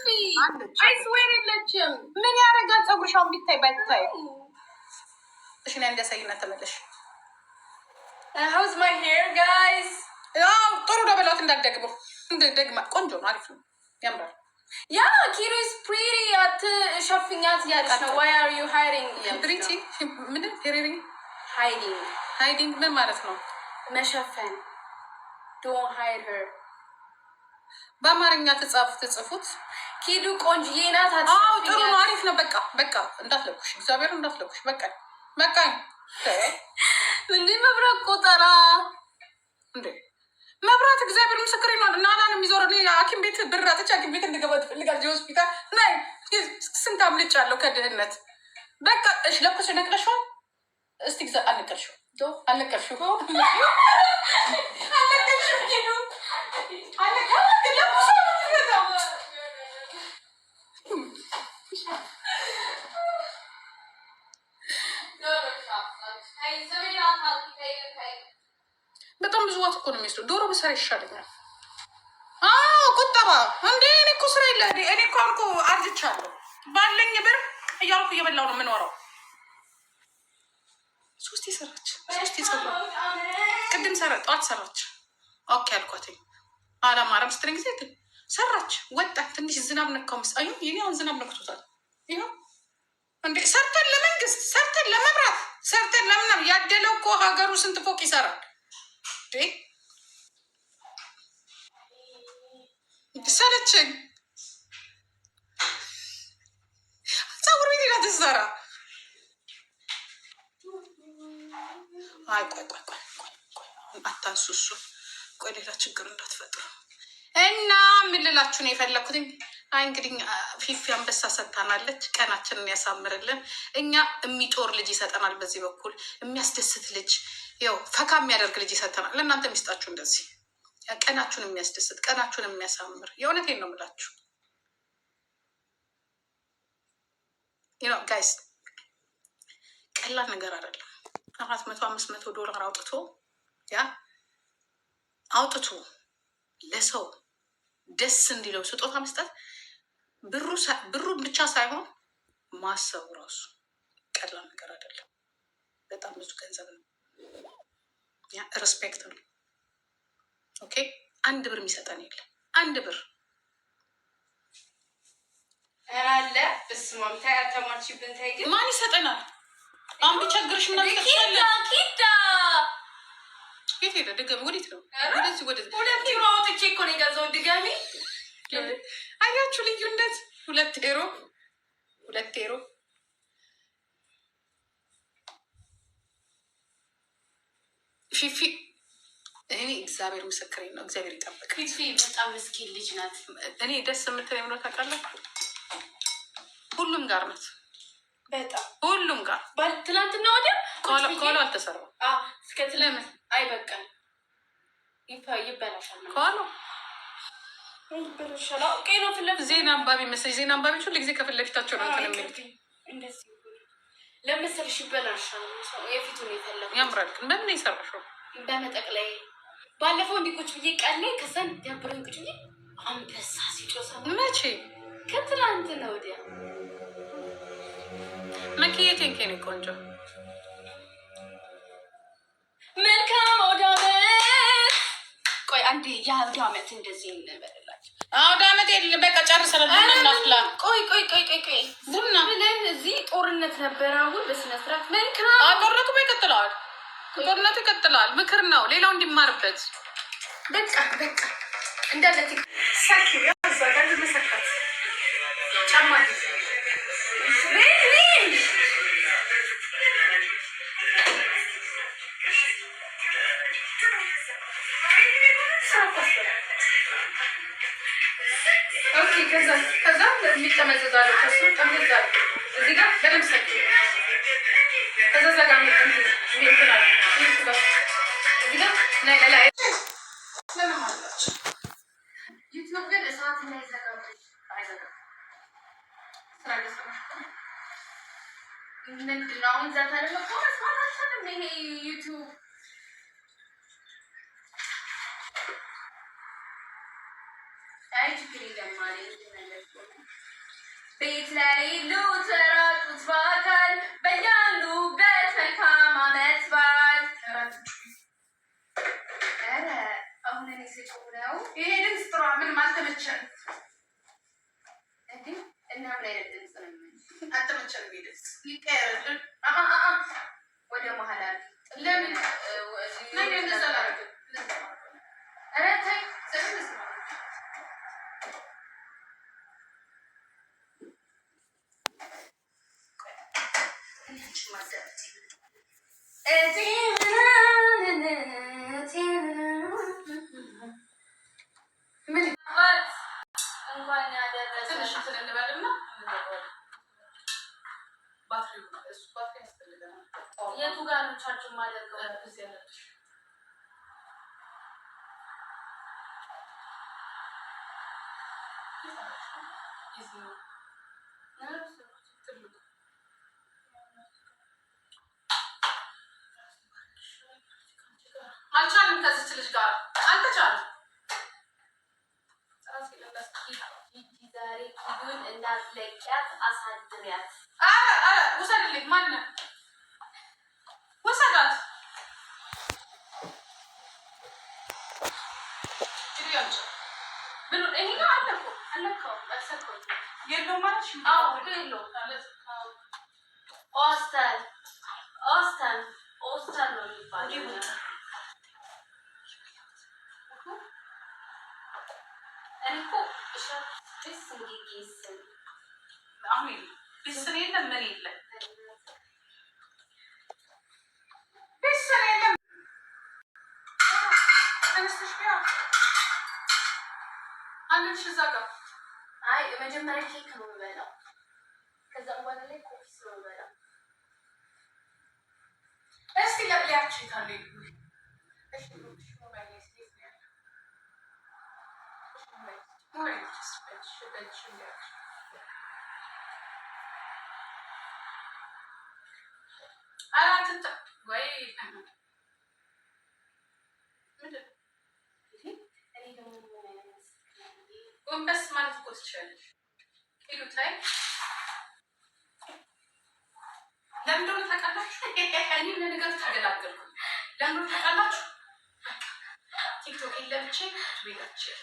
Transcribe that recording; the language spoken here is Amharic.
I swear የለችም። ምን ያደርጋል? ፀጉርሻው ቢታይ ባይታይ እሺ ነው እንደሰይና ተመለሽ። How's my hair guys? ጥሩ ነው በላት እንዳትደግሙ። እንደግማ ቆንጆ ነው አሪፍ ነው ያምራል። Yeah, Kiro is pretty at ሸፍኛት ያለሽ ነው. Why are you hiding? Pretty? ምንድን hearing? Hiding ምን ማለት ነው? መሸፈን. Don't hide her. በአማርኛ ተጽፉት ኪዱ ቆንጆዬ ናት። ጥሩ ነው አሪፍ ነው። በቃ እንዳትለቁሽ፣ እግዚአብሔር እንዳትለቁሽ። በቃ እንዴ መብራት ቆጠራ እንዴ መብራት እግዚአብሔር ምስክሬ ነው። እና አላን የሚዞረው እኔ ሐኪም ቤት ብር አጥቼ ሐኪም ቤት እንድገባ ትፈልጋለች። ሆስፒታል ናይ ስንት አምልጫለሁ ከድህነት። በቃ እሺ ለኩሽ ነቅለሽዋል። እስቲ ግዛ አልነቀልሽው በጣም ብዙ ዋት እኮ ነው የሚወስደው። ዶሮ ብሰራ ይሻለኛል። ቁጠባ እንዴ እኔ እኮ ስራ የለ እኔ እኮ አልኩ አርጅቻለሁ። ባለኝ ብር እያልኩ እየበላው ነው የምኖረው። ሶስቴ ሰራች ቅድም ጠዋት ሰራች። ኦኬ አልኳትኝ አላማረም ስትለኝ ጊዜ ግን ሰራች። ወጣት ትንሽ ዝናብ ነካው አዩ የኔ አሁን ዝናብ ነክቶታል። ይኸው እንዴ ሰርተን ለመንግስት ሰርተን ለመብራት ሰርተን ለምናም ያደለው እኮ ሀገሩ ስንት ፎቅ ይሰራል። ሰለችኝ። ፀጉር ቤት ሄዳ ትሰራ። አይ ቆይ አታንሱ። እሱ ቆይ ሌላ ችግር እንዳትፈጥሩ እና ምን ልላችሁ ነው የፈለኩትኝ። አይ እንግዲህ ፊፊ አንበሳ ሰጥታናለች። ቀናችንን ያሳምርልን። እኛ የሚጦር ልጅ ይሰጠናል። በዚህ በኩል የሚያስደስት ልጅ ያው ፈካ የሚያደርግ ልጅ ይሰጠናል። ለእናንተ የሚስጣችሁ እንደዚህ ቀናችሁን የሚያስደስት ቀናችሁን የሚያሳምር የእውነቴን ነው የምላችሁ። ጋይስ ቀላል ነገር አይደለም። 400-500 ዶላር አውጥቶ ለሰው ደስ እንዲለው ስጦታ መስጠት ብሩን ብቻ ሳይሆን ማሰቡ ራሱ ቀላል ነገር አይደለም። በጣም ብዙ ገንዘብ ነው። ሬስፔክት ነው። ኦኬ 1 ብር የሚሰጠን የለም። 1 ብር አለ በስማም ታያተማችብን ታይ ግን ማን ይሰጠናል? አሁን ቢቸግርሽ ምናምን ኪዳ የት ሄደ? ድገሚ። ወዴት ነው? ወደዚህ 2 ዩሮ አውጥቼ እኮ ነው የገዛው። ድጋሚ አያችሁ ልዩነት? 2 ዩሮ ፊፊ እኔ እግዚአብሔር ምስክሬ ነው። እግዚአብሔር ይጠብቅ። ፊፊ በጣም ምስኪን ልጅ ናት። እኔ ደስ የምትለኝ ብሎ ታውቃለህ? ሁሉም ጋር ናት። በጣም ሁሉም ጋር ትናንትና ወዲያ ከኋላ አልተሰራም። እስከ ለምን አይበቃል? ይበላሻል። ከኋላ ይበላሻል። ኦኬ ነው። ዜና አንባቢ መሰለኝ። ዜና አንባቢዎች ሁሉ ጊዜ ከፊት ለፊታቸው ነው እንትን የሚሉት። እንደዚህ ለምሳሌ ይበላሻል። የፊቱን የፈለጉ ያምራል። ግን በምን የሰራሽው? በመጠቅላይ ባለፈው እንዲቆጭ ብዬ ቀሌ ከዛን ደብረኝ ቁጭ ብዬ አንበሳ ሲጮሳ መቼ? ከትላንት ነው ወዲያ መኪዬ ቴንኬን ቆንጆ መልካም አውዳመት። ቆይ አንዴ የአውደ ዓመት እንደዚህ እንበልላቸው። አውደ ዓመት የለም በቃ ጨርሰናል። ቡና እናፍላ። ቆይ ቡና ብለን እዚህ ጦርነት ነበረ። አሁን በስነ ስርዓት መልካም ጦርነቱ ይቀጥላል። ጦርነቱ ይቀጥላል። ምክር ነው ሌላው እንዲማርበት። በቃ እንዳለት ሳኪ ያዛጋል መሰከት ጫማ ኦኬ ከዛ የሚጠመዘዛለው ከሱ ጠመዘዛለ እዚህ ጋር በደምብ ሰኪ ከዛ ዘጋ ሚትናል እዚህ ጋር ላይ ለማለት ዩቲዩብ ግን እሳት ላይ ዘጋብ አይዘጋም። ስራ ለሰማሽ ምንድን ነው አሁን ዛታ ለመቆ መስማታችንም ይሄ ዩቲዩብ I ስለሌሉ ተራቁት በአካል በያሉበት መልካም ዓመት በዓል። ኧረ አሁን እኔ ስጮህ ነው ይሄ ድምፅ ጥሩ ምንም አልተመቸንም። እንዴ እና ምን አይነት ድምፅ ነው? አልተመቸንም። ይሄ ድምፅ ይቀየርልን። ወደ መሀል አለ ለምን ኧረ ተይ የቱ ጋር ነው ቻርጅ የማደርገው? እዚህ ያለች አልቻልም። ከዚች ልጅ ጋር አልተቻለም። ዛሬ ኪዱን እንዳትለቂያት አሳድሪያት። ውሰድልኝ። ማነው ውሰዳት? ይሄ የለውም ማለት ኦስተር ነው የሚባለው። ቢስን የለም ምን የለም ቢስን የለም። ተነስተሽ ቢያ አለች እዛ ጋር። አይ መጀመሪያ ኬክ ነው የምበላው፣ ከዛ በኋላ ላይ ኮፊስ ነው የምበላው። እስቲ ለብያችሁ ታለ አራትንታ ወይ ጎንበስ ማለት እኮ ትችላለሽ። ሄዱ ታይ ለምን እንደሆነ ታውቃላችሁ? እኔ ለነገሩ ተገላገልኩ። ለምን እንደሆነ ታውቃላችሁ? ቲክቶክ ለብቻ ቤታችን